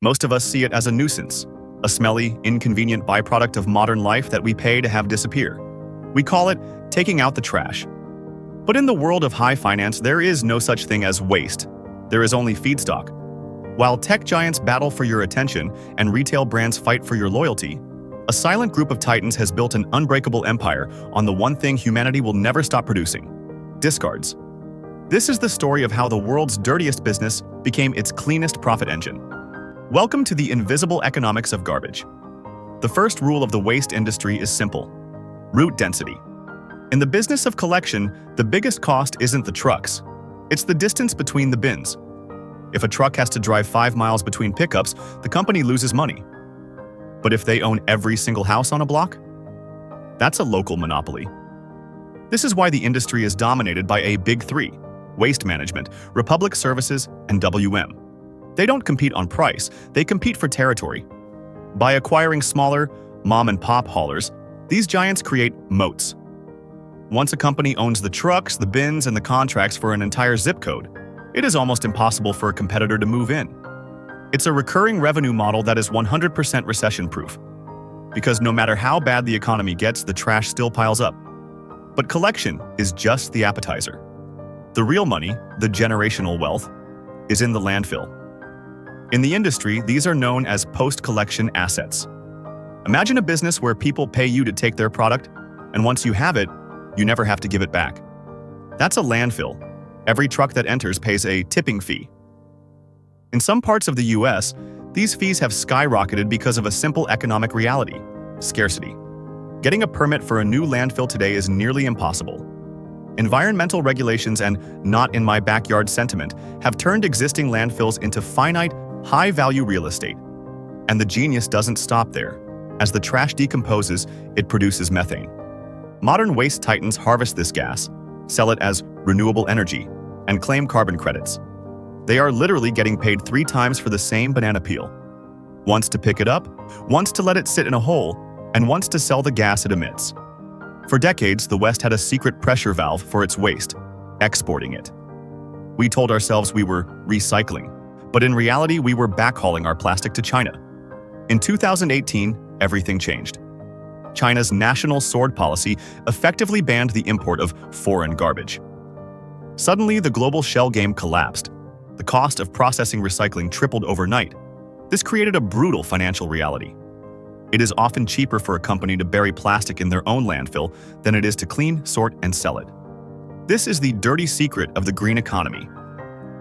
Most of us see it as a nuisance, a smelly, inconvenient byproduct of modern life that we pay to have disappear. We call it taking out the trash. But in the world of high finance, there is no such thing as waste. There is only feedstock. While tech giants battle for your attention and retail brands fight for your loyalty, a silent group of titans has built an unbreakable empire on the one thing humanity will never stop producing: discards. This is the story of how the world's dirtiest business became its cleanest profit engine. Welcome to the invisible economics of garbage. The first rule of the waste industry is simple: route density. In the business of collection, the biggest cost isn't the trucks. It's the distance between the bins. If a truck has to drive 5 miles between pickups, the company loses money. But if they own every single house on a block, that's a local monopoly. This is why the industry is dominated by a big three: Waste Management, Republic Services, and WM. They don't compete on price, they compete for territory. By acquiring smaller, mom-and-pop haulers, these giants create moats. Once a company owns the trucks, the bins, and the contracts for an entire zip code, it is almost impossible for a competitor to move in. It's a recurring revenue model that is 100% recession-proof. Because no matter how bad the economy gets, the trash still piles up. But collection is just the appetizer. The real money, the generational wealth, is in the landfill. In the industry, these are known as post-collection assets. Imagine a business where people pay you to take their product, and once you have it, you never have to give it back. That's a landfill. Every truck that enters pays a tipping fee. In some parts of the US, these fees have skyrocketed because of a simple economic reality: scarcity. Getting a permit for a new landfill today is nearly impossible. Environmental regulations and not-in-my-backyard sentiment have turned existing landfills into finite, high-value real estate. And the genius doesn't stop there. As the trash decomposes, it produces methane. Modern waste titans harvest this gas, sell it as renewable energy, and claim carbon credits. They are literally getting paid 3 times for the same banana peel. Once to pick it up, once to let it sit in a hole, and once to sell the gas it emits. For decades, the West had a secret pressure valve for its waste: exporting it. We told ourselves we were recycling, but in reality, we were backhauling our plastic to China. In 2018, everything changed. China's national sword policy effectively banned the import of foreign garbage. Suddenly, the global shell game collapsed. The cost of processing recycling tripled overnight. This created a brutal financial reality. It is often cheaper for a company to bury plastic in their own landfill than it is to clean, sort, and sell it. This is the dirty secret of the green economy.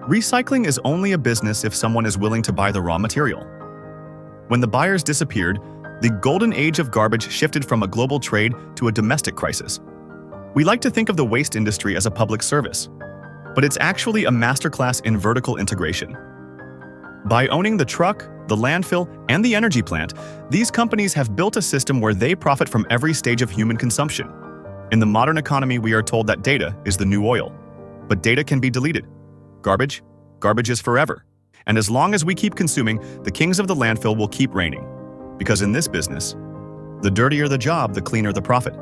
Recycling is only a business if someone is willing to buy the raw material. When the buyers disappeared, the golden age of garbage shifted from a global trade to a domestic crisis. We like to think of the waste industry as a public service, but it's actually a masterclass in vertical integration. By owning the truck, the landfill, and the energy plant, these companies have built a system where they profit from every stage of human consumption. In the modern economy, we are told that data is the new oil. But data can be deleted. Garbage is forever. And as long as we keep consuming, the kings of the landfill will keep reigning. Because in this business, the dirtier the job, the cleaner the profit.